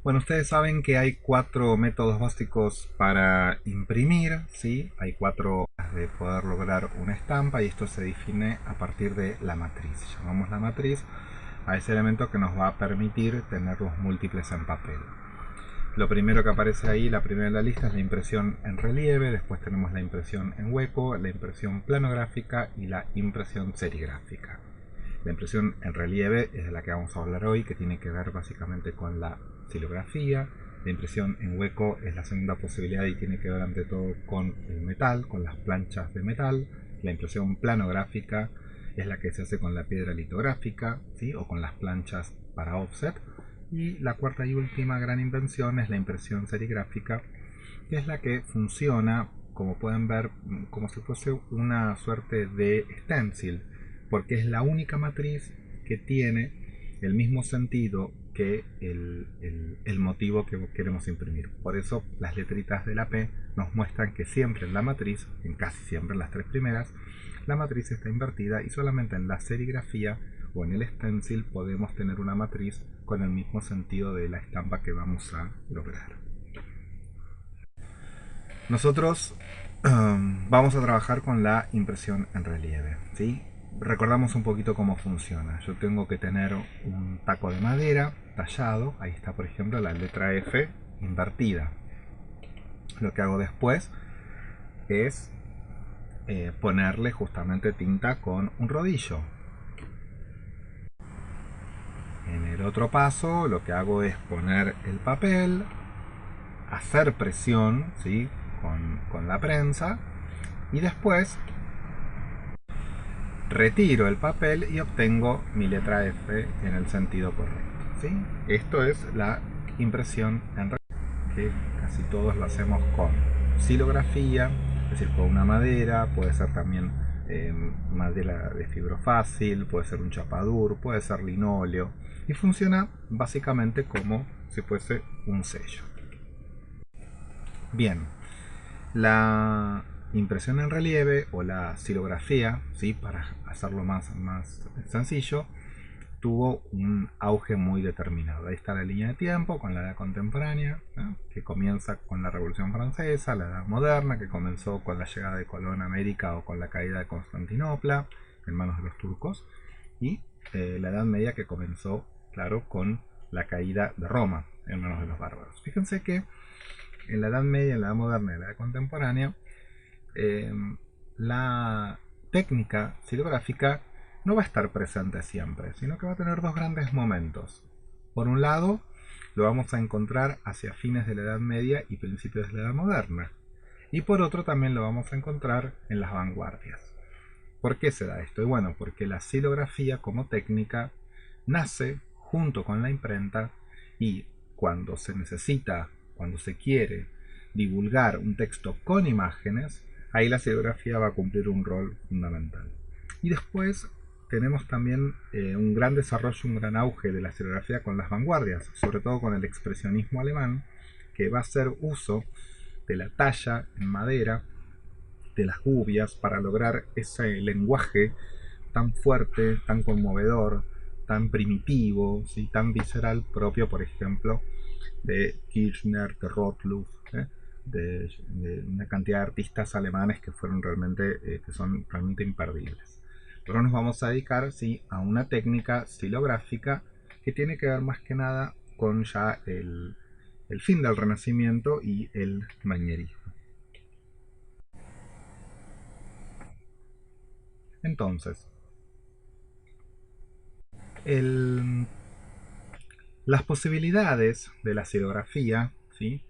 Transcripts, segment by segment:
Bueno, ustedes saben que hay cuatro métodos básicos para imprimir, ¿sí? Hay cuatro de poder lograr una estampa y esto se define a partir de la matriz. Llamamos la matriz a ese elemento que nos va a permitir tener los múltiples en papel. Lo primero que aparece ahí, la primera de la lista, es la impresión en relieve, después tenemos la impresión en hueco, la impresión planográfica y la impresión serigráfica. La impresión en relieve es de la que vamos a hablar hoy, que tiene que ver básicamente con la xilografía. La impresión en hueco es la segunda posibilidad y tiene que ver ante todo con el metal, con las planchas de metal. La impresión planográfica es la que se hace con la piedra litográfica, ¿sí? O con las planchas para offset. Y la cuarta y última gran invención es la impresión serigráfica, que es la que funciona, como pueden ver, como si fuese una suerte de stencil, porque es la única matriz que tiene el mismo sentido que el motivo que queremos imprimir. Por eso las letritas de la P nos muestran que siempre en la matriz, en casi siempre en las tres primeras, la matriz está invertida y solamente en la serigrafía o en el stencil podemos tener una matriz con el mismo sentido de la estampa que vamos a lograr. Nosotros vamos a trabajar con la impresión en relieve, ¿sí? Recordamos un poquito cómo funciona. Yo tengo que tener un taco de madera tallado. Ahí está, por ejemplo, la letra F invertida. Lo que hago después es ponerle justamente tinta con un rodillo. En el otro paso lo que hago es poner el papel, hacer presión, ¿sí? con la prensa, y después retiro el papel y obtengo mi letra F en el sentido correcto, ¿sí? Esto es la impresión en relieve, que casi todos lo hacemos con xilografía, es decir, con una madera. Puede ser también madera de fibrofácil, puede ser un chapadur, puede ser linóleo, y funciona básicamente como si fuese un sello. Bien, la impresión en relieve o la xilografía, ¿sí? Para hacerlo más sencillo, tuvo un auge muy determinado. Ahí está la línea de tiempo con la edad contemporánea, ¿no? Que comienza con la Revolución Francesa, la edad moderna, que comenzó con la llegada de Colón a América o con la caída de Constantinopla en manos de los turcos, y la Edad Media, que comenzó, claro, con la caída de Roma en manos de los bárbaros. Fíjense que en la Edad Media, en la Edad Moderna y en la Edad Contemporánea, eh, la técnica xilográfica no va a estar presente siempre, sino que va a tener dos grandes momentos. Por un lado, lo vamos a encontrar hacia fines de la Edad Media y principios de la Edad Moderna. Y por otro también lo vamos a encontrar en las vanguardias. ¿Por qué se da esto? Y bueno, porque la xilografía como técnica nace junto con la imprenta, y cuando se necesita, cuando se quiere divulgar un texto con imágenes, ahí la xilografía va a cumplir un rol fundamental. Y después tenemos también un gran desarrollo, un gran auge de la xilografía con las vanguardias, sobre todo con el expresionismo alemán, que va a hacer uso de la talla en madera, de las gubias, para lograr ese lenguaje tan fuerte, tan conmovedor, tan primitivo, ¿sí? Tan visceral, propio, por ejemplo, de Kirchner, de Rothluff, de una cantidad de artistas alemanes que fueron realmente, que son realmente imperdibles. Pero nos vamos a dedicar, sí, a una técnica xilográfica que tiene que ver más que nada con ya el fin del Renacimiento y el manierismo. Entonces, el, las posibilidades de la xilografía, ¿sí?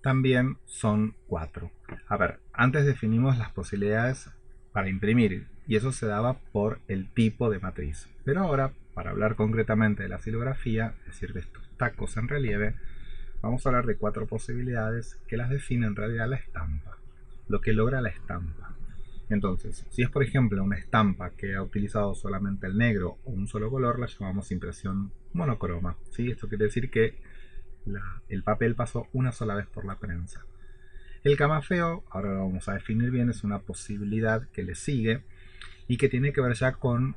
También son cuatro. A ver, antes definimos las posibilidades para imprimir, y eso se daba por el tipo de matriz. Pero ahora, para hablar concretamente de la xilografía, es decir, de estos tacos en relieve, vamos a hablar de cuatro posibilidades que las define en realidad la estampa, lo que logra la estampa. Entonces, si es por ejemplo una estampa que ha utilizado solamente el negro o un solo color, la llamamos impresión monocroma, ¿sí? Esto quiere decir que el papel pasó una sola vez por la prensa. El camafeo, ahora lo vamos a definir bien, es una posibilidad que le sigue, y que tiene que ver ya con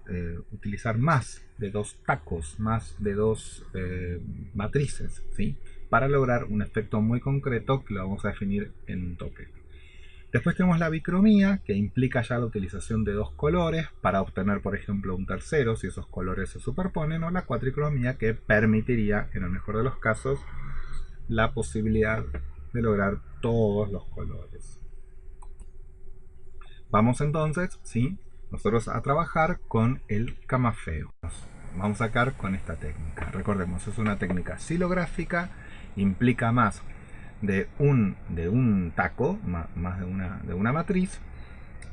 utilizar más de dos tacos, más de dos matrices, ¿sí? Para lograr un efecto muy concreto que lo vamos a definir en un toque. Después tenemos la bicromía, que implica ya la utilización de dos colores para obtener, por ejemplo, un tercero si esos colores se superponen, o la cuatricromía, que permitiría, en el mejor de los casos, la posibilidad de lograr todos los colores. Vamos entonces, ¿sí? Nosotros a trabajar con el camafeo. Vamos a sacar con esta técnica. Recordemos, es una técnica xilográfica, implica más de un taco, más de una matriz,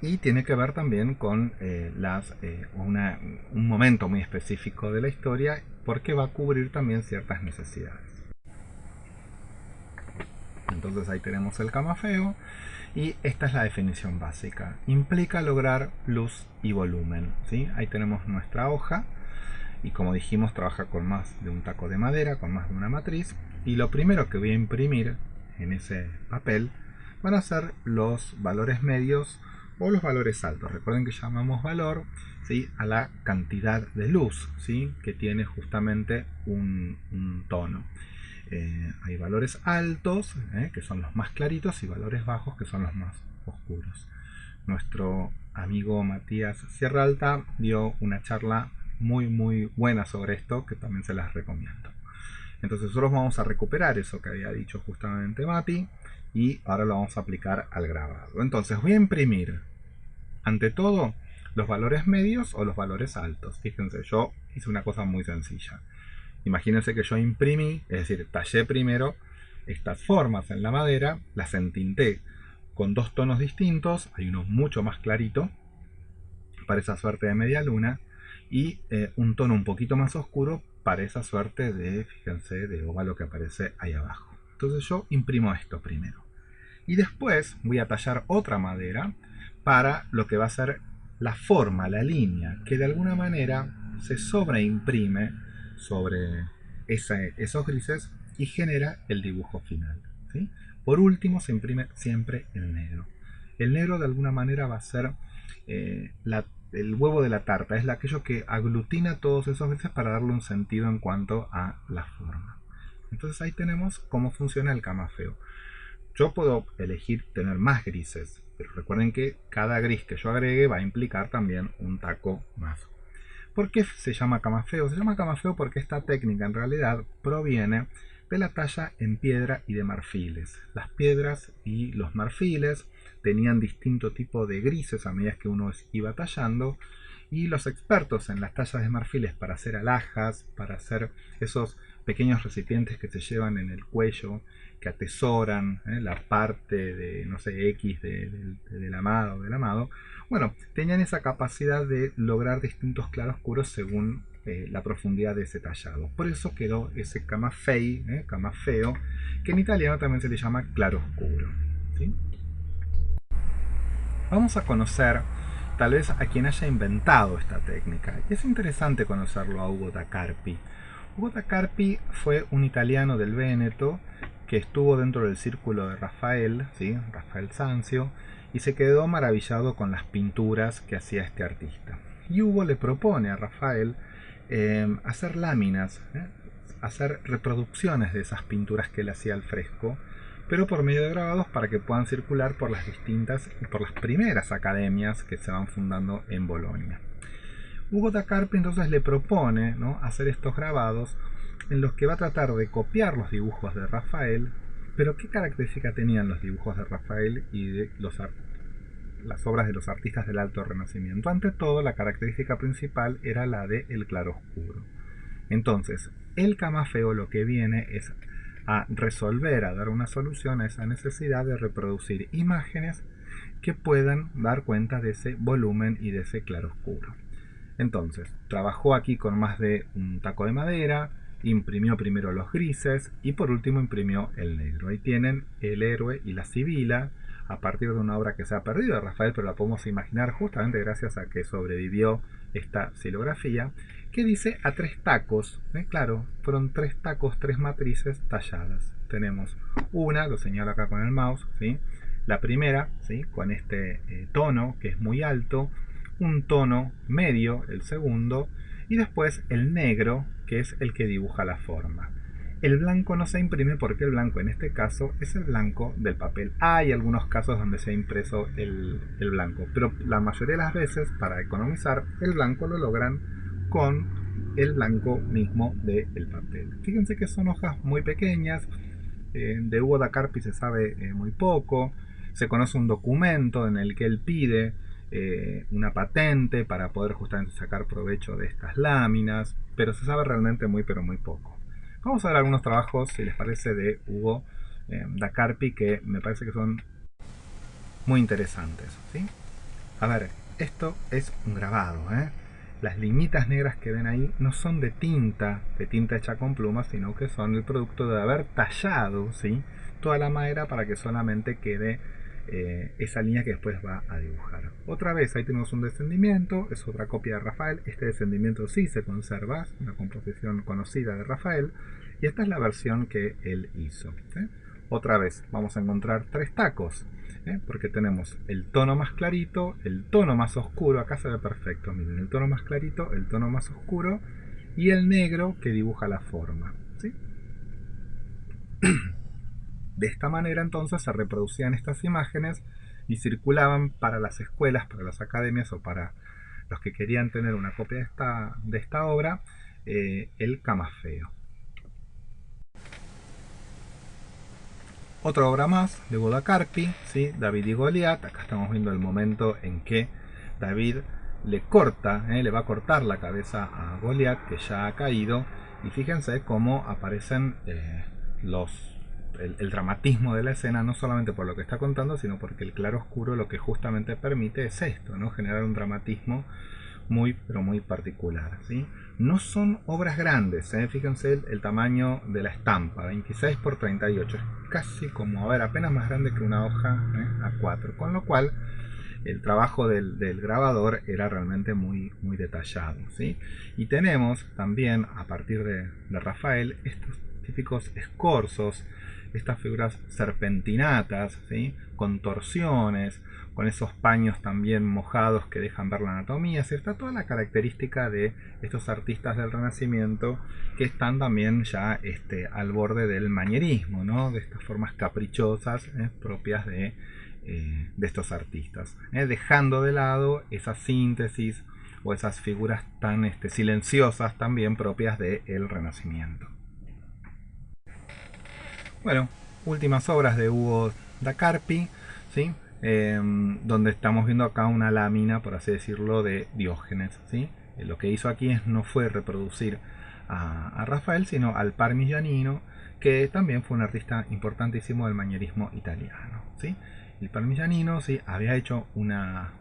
y tiene que ver también con un momento muy específico de la historia, porque va a cubrir también ciertas necesidades. Entonces ahí tenemos el camafeo y esta es la definición básica. Implica lograr luz y volumen, ¿sí? Ahí tenemos nuestra hoja y, como dijimos, trabaja con más de un taco de madera, con más de una matriz, y lo primero que voy a imprimir en ese papel van a ser los valores medios o los valores altos. Recuerden que llamamos valor, ¿sí?, a la cantidad de luz, ¿sí?, que tiene justamente un tono. Hay valores altos, que son los más claritos, y valores bajos, que son los más oscuros. Nuestro amigo Matías Sierra Alta dio una charla muy buena sobre esto, que también se las recomiendo. Entonces nosotros vamos a recuperar eso que había dicho justamente Mati, y ahora lo vamos a aplicar al grabado. Entonces voy a imprimir, ante todo, los valores medios o los valores altos. Fíjense, yo hice una cosa muy sencilla. Imagínense que yo imprimí, es decir, tallé primero estas formas en la madera, las entinté con dos tonos distintos. Hay uno mucho más clarito para esa suerte de media luna, y un tono un poquito más oscuro para esa suerte de, fíjense, de óvalo que aparece ahí abajo. Entonces yo imprimo esto primero, y después voy a tallar otra madera para lo que va a ser la forma, la línea, que de alguna manera se sobreimprime sobre esos grises y genera el dibujo final, ¿sí? Por último, se imprime siempre el negro. El negro de alguna manera va a ser el huevo de la tarta, es aquello que aglutina todos esos grises para darle un sentido en cuanto a la forma. Entonces ahí tenemos cómo funciona el camafeo. Yo puedo elegir tener más grises, pero recuerden que cada gris que yo agregue va a implicar también un taco más. ¿Por qué se llama camafeo? Se llama camafeo porque esta técnica en realidad proviene de la talla en piedra y de marfiles. Las piedras y los marfiles tenían distinto tipo de grises a medida que uno iba tallando, y los expertos en las tallas de marfiles para hacer alhajas, para hacer esos pequeños recipientes que se llevan en el cuello, que atesoran la parte de, no sé, X del amado o del amado, bueno, tenían esa capacidad de lograr distintos claroscuros según la profundidad de ese tallado. Por eso quedó ese camafei, camafeo, que en italiano también se le llama claroscuro, ¿sí? Vamos a conocer tal vez a quien haya inventado esta técnica. Y es interesante conocerlo a Ugo da Carpi. Ugo da Carpi fue un italiano del Véneto que estuvo dentro del círculo de Rafael, ¿sí?, Rafael Sanzio, y se quedó maravillado con las pinturas que hacía este artista. Y Ugo le propone a Rafael hacer láminas, hacer reproducciones de esas pinturas que él hacía al fresco, pero por medio de grabados, para que puedan circular por las distintas y por las primeras academias que se van fundando en Bolonia. Ugo da Carpi entonces le propone, ¿no?, hacer estos grabados en los que va a tratar de copiar los dibujos de Rafael. Pero ¿qué característica tenían los dibujos de Rafael y de las obras de los artistas del Alto Renacimiento? Ante todo, la característica principal era la de el claroscuro. Entonces, el camafeo lo que viene es a resolver, a dar una solución a esa necesidad de reproducir imágenes que puedan dar cuenta de ese volumen y de ese claroscuro. Entonces, trabajó aquí con más de un taco de madera, imprimió primero los grises y por último imprimió el negro. Ahí tienen el héroe y la sibila, a partir de una obra que se ha perdido de Rafael, pero la podemos imaginar justamente gracias a que sobrevivió esta xilografía, que dice a tres tacos. Claro, fueron tres tacos, tres matrices talladas. Tenemos una, lo señalo acá con el mouse, ¿sí?, la primera, ¿sí?, con este tono que es muy alto, un tono medio, el segundo, y después el negro, que es el que dibuja la forma. El blanco no se imprime porque el blanco en este caso es el blanco del papel. Hay algunos casos donde se ha impreso el blanco, pero la mayoría de las veces, para economizar, el blanco lo logran con el blanco mismo del papel. Fíjense que son hojas muy pequeñas, de Hugo da Carpi se sabe muy poco. Se conoce un documento en el que él pide una patente para poder justamente sacar provecho de estas láminas, pero se sabe realmente muy pero muy poco. Vamos a ver algunos trabajos, si les parece, de Hugo da Carpi, que me parece que son muy interesantes, ¿sí? A ver, esto es un grabado, ¿eh? Las limitas negras que ven ahí no son de tinta hecha con plumas, sino que son el producto de haber tallado, ¿sí?, toda la madera para que solamente quede esa línea que después va a dibujar. Otra vez, ahí tenemos un descendimiento, es otra copia de Rafael. Este descendimiento sí se conserva, es una composición conocida de Rafael, y esta es la versión que él hizo, ¿sí? Otra vez, vamos a encontrar tres tacos, porque tenemos el tono más clarito, el tono más oscuro, acá se ve perfecto, miren, el tono más clarito, el tono más oscuro y el negro que dibuja la forma, ¿sí? De esta manera entonces se reproducían estas imágenes y circulaban para las escuelas, para las academias o para los que querían tener una copia de esta obra, el camafeo. Otra obra más de Hugo da Carpi, ¿sí?, David y Goliat. Acá estamos viendo el momento en que David le va a cortar la cabeza a Goliat, que ya ha caído, y fíjense cómo aparecen el dramatismo de la escena, no solamente por lo que está contando, sino porque el claro oscuro lo que justamente permite es esto, ¿no?, generar un dramatismo muy pero muy particular, ¿sí? No son obras grandes, fíjense el tamaño de la estampa, 26 por 38, es casi como, a ver, apenas más grande que una hoja A4, con lo cual el trabajo del grabador era realmente muy detallado, ¿sí? Y tenemos también, a partir de Rafael, estos típicos escorzos, estas figuras serpentinatas, ¿sí?, contorsiones, con esos paños también mojados que dejan ver la anatomía, ¿sí? Está toda la característica de estos artistas del Renacimiento que están también ya al borde del manierismo, ¿no?, de estas formas caprichosas propias de estos artistas, dejando de lado esa síntesis o esas figuras tan silenciosas también propias del Renacimiento. Bueno, últimas obras de Hugo da Carpi, ¿sí?, donde estamos viendo acá una lámina, por así decirlo, de Diógenes, ¿sí? Lo que hizo aquí no fue reproducir a Rafael, sino al Parmigianino, que también fue un artista importantísimo del manierismo italiano, ¿sí? El Parmigianino, ¿sí?, había hecho una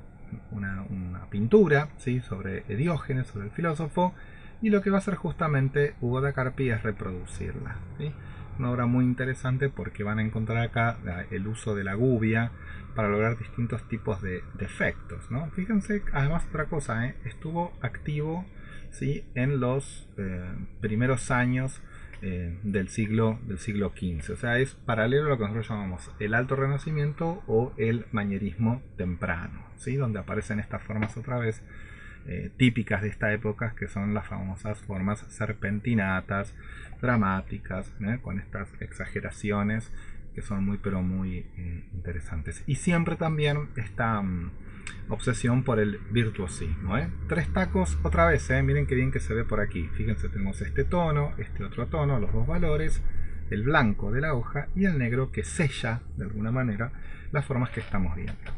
pintura, ¿sí?, sobre Diógenes, sobre el filósofo, y lo que va a hacer justamente Hugo da Carpi es reproducirla, ¿sí? Una obra muy interesante porque van a encontrar acá el uso de la gubia para lograr distintos tipos de efectos, ¿no? Fíjense, además otra cosa, estuvo activo, ¿sí?, en los primeros años del siglo XV, o sea, es paralelo a lo que nosotros llamamos el Alto Renacimiento o el manierismo temprano, ¿sí?, donde aparecen estas formas otra vez típicas de esta época, que son las famosas formas serpentinatas, dramáticas, con estas exageraciones que son muy pero muy interesantes. Y siempre también esta obsesión por el virtuosismo. Tres tacos otra vez, miren qué bien que se ve por aquí. Fíjense, tenemos este tono, este otro tono, los dos valores, el blanco de la hoja y el negro que sella de alguna manera las formas que estamos viendo.